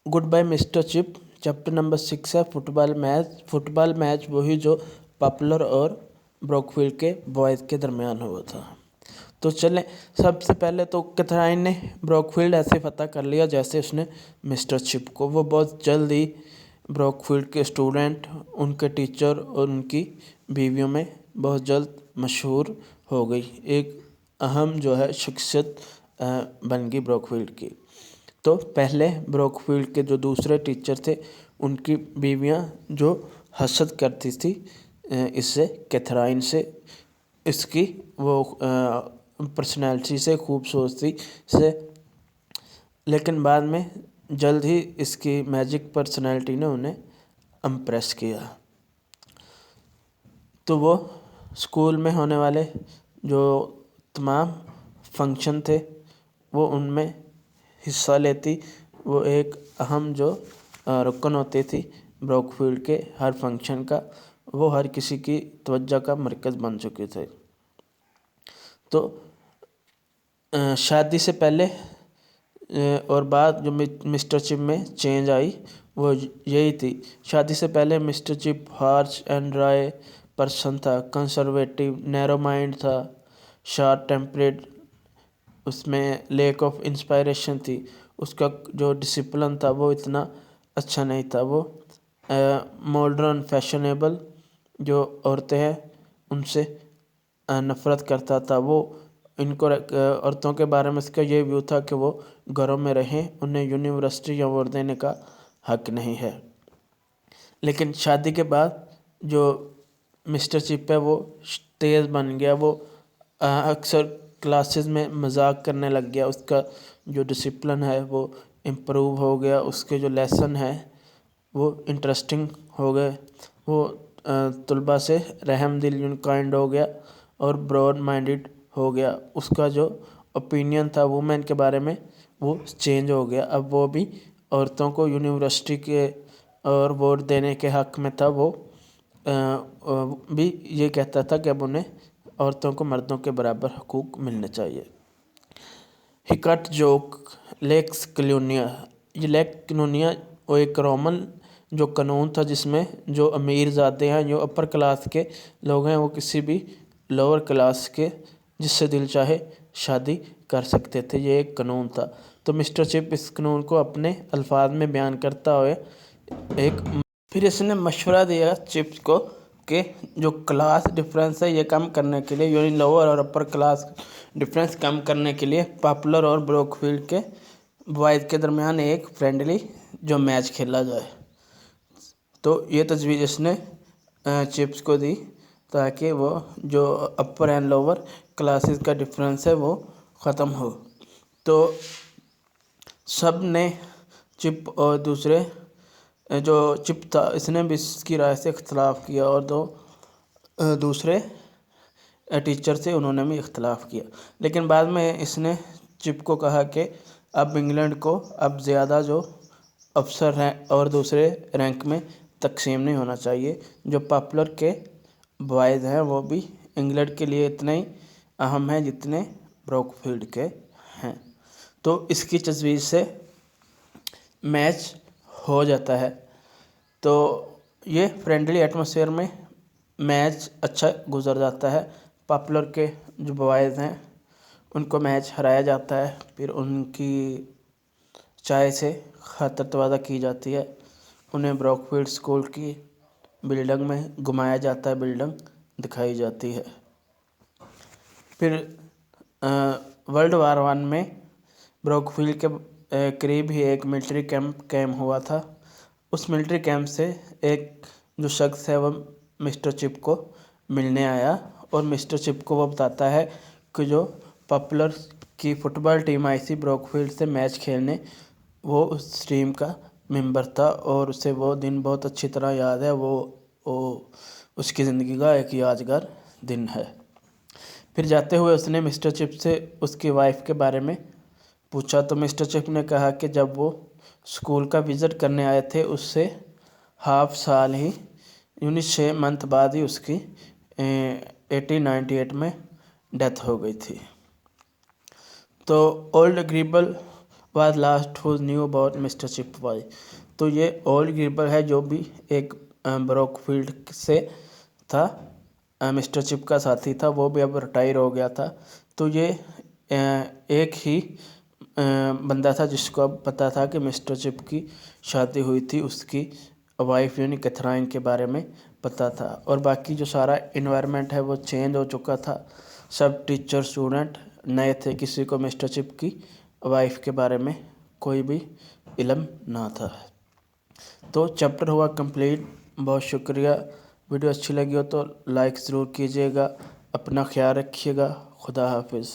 Good bye mister Chip chapter number 6 है football match वही जो पॉपुलर और ब्रोकफील्ड के बॉयज़ के दरमियान हुआ था। तो चलें, सबसे पहले तो कैथराइन ने ब्रोकफील्ड ऐसे फ़तह कर लिया जैसे उसने मिस्टर चिप को। वो बहुत जल्द ही ब्रोकफील्ड के स्टूडेंट, उनके टीचर और उनकी बीवियों में बहुत जल्द मशहूर हो गई। एक अहम जो है शख्सियत बन गई ब्रोकफील्ड की। तो पहले ब्रोकफील्ड के जो दूसरे टीचर थे, उनकी बीवियां जो हसद करती थी इससे, कैथराइन से, इसकी वो पर्सनैलिटी से, खूबसूरती से। लेकिन बाद में जल्द ही इसकी मैजिक पर्सनैलिटी ने उन्हें इम्प्रेस किया। तो वो स्कूल में होने वाले जो तमाम फंक्शन थे वो उनमें हिस्सा लेती। वो एक अहम जो रुकन होती थी ब्रोकफील्ड के हर फंक्शन का। वो हर किसी की तवज्जो का मरकज़ बन चुके थे। तो शादी से पहले और बाद जो मिस्टर चिप में चेंज आई वो यही थी। शादी से पहले mister chip harsh and dry person था, कंजर्वेटिव, नैरो माइंड था, शार्ट टेम्परेड, उसमें लैक ऑफ इंस्पायरेशन थी। उसका जो डिसिप्लिन था वो इतना अच्छा नहीं था। वो मॉडर्न फैशनेबल जो औरतें हैं उनसे नफ़रत करता था। वो इनको औरतों के बारे में इसका ये व्यू था कि वो घरों में रहें, उन्हें यूनिवर्सिटी या वोट देने का हक नहीं है। लेकिन शादी के बाद जो मिस्टर चिप है वो तेज़ बन गया। वो अक्सर क्लासेस में मजाक करने लग गया। उसका जो डिसिप्लिन है वो इम्प्रूव हो गया। उसके जो लेसन है वो इंटरेस्टिंग हो गए। वो तलबा से रहम दिल काइंड हो गया और ब्रॉड माइंडेड हो गया। उसका जो ओपिनियन था वुमेन के बारे में वो चेंज हो गया। अब वो भी औरतों को यूनिवर्सिटी के और वोट देने के हक़ में था। वो भी ये कहता था कि अब उन्हें औरतों को मर्दों के बराबर हकूक़ मिलने चाहिए। ही कट जोक लेक्स कलोनिया। ये लेक्स कलोनिया वो एक रोमन जो कानून था जिसमें जो अमीर ज़ादे हैं, जो अपर क्लास के लोग हैं, वो किसी भी लोअर क्लास के जिससे दिल चाहे शादी कर सकते थे। ये एक कानून था। तो मिस्टर चिप इस कानून को अपने अल्फाज में बयान करता हुए फिर इसने मशवरा दिया चिप्स को कि जो क्लास डिफरेंस है ये कम करने के लिए, यानी लोअर और अपर क्लास डिफरेंस कम करने के लिए पॉपुलर और ब्रोकफील्ड के बॉयज़ के दरमियान एक फ्रेंडली जो मैच खेला जाए। तो ये तजवीज़ इसने चिप्स को दी ताकि वो जो अपर एंड लोअर क्लासेस का डिफरेंस है वो ख़त्म हो। तो सब ने चिप और दूसरे जो चिप था इसने भी इसकी राय से इख्तलाफ किया और दूसरे टीचर से उन्होंने भी इख्तलाफ किया। लेकिन बाद में इसने चिप को कहा कि अब इंग्लैंड को अब ज़्यादा जो अफसर हैं और दूसरे रैंक में तकसीम नहीं होना चाहिए। जो पॉपुलर के बॉयज़ हैं वो भी इंग्लैंड के लिए इतने ही अहम हैं जितने ब्रोकफील्ड के हैं। तो इसकी तजवीज़ से मैच हो जाता है। तो ये फ्रेंडली एटमॉस्फेयर में मैच अच्छा गुजर जाता है। पॉपुलर के जो बॉयज़ हैं उनको मैच हराया जाता है। फिर उनकी चाय से खातिरतवाज़ा की जाती है। उन्हें ब्रोकफील्ड स्कूल की बिल्डिंग में घुमाया जाता है, बिल्डिंग दिखाई जाती है। फिर वर्ल्ड वार 1 में ब्रोकफील्ड के करीब ही एक मिलिट्री कैंप हुआ था। उस मिलिट्री कैंप से एक जो शख्स है वो मिस्टर चिप को मिलने आया और मिस्टर चिप को वो बताता है कि जो पॉपुलर की फ़ुटबॉल टीम आई थी ब्रोकफील्ड से मैच खेलने, वो उस टीम का मेंबर था और उसे वो दिन बहुत अच्छी तरह याद है। वो उसकी ज़िंदगी का एक यादगार दिन है। फिर जाते हुए उसने मिस्टर चिप से उसकी वाइफ के बारे में पूछा। तो मिस्टर चिप ने कहा कि जब वो स्कूल का विज़िट करने आए थे उससे हाफ साल ही यानी 6 मंथ बाद ही उसकी 1898 में डेथ हो गई थी। तो old agreeable was last who knew about Mr. Chipway. تو یہ اولڈ گربر ہے جو بھی ایک بروک فیلڈ سے تھا، مسٹر چپ کا ساتھی تھا، وہ بھی اب ریٹائر ہو گیا تھا۔ تو یہ ایک ہی بندہ تھا جس کو اب پتہ تھا کہ مسٹر چپ کی شادی ہوئی تھی، اس کی وائف یعنی کیتھرائن کے بارے میں پتہ تھا، اور باقی جو سارا انوائرمنٹ ہے وہ چینج ہو چکا تھا، سب ٹیچر اسٹوڈنٹ نئے تھے، کسی کو مسٹر چپ کی وائف کے بارے میں کوئی بھی علم نہ تھا۔ تو چیپٹر ہوا کمپلیٹ۔ بہت شکریہ۔ ویڈیو اچھی لگی ہو تو لائک ضرور کیجیے گا، اپنا خیال رکھیے گا۔ خدا حافظ۔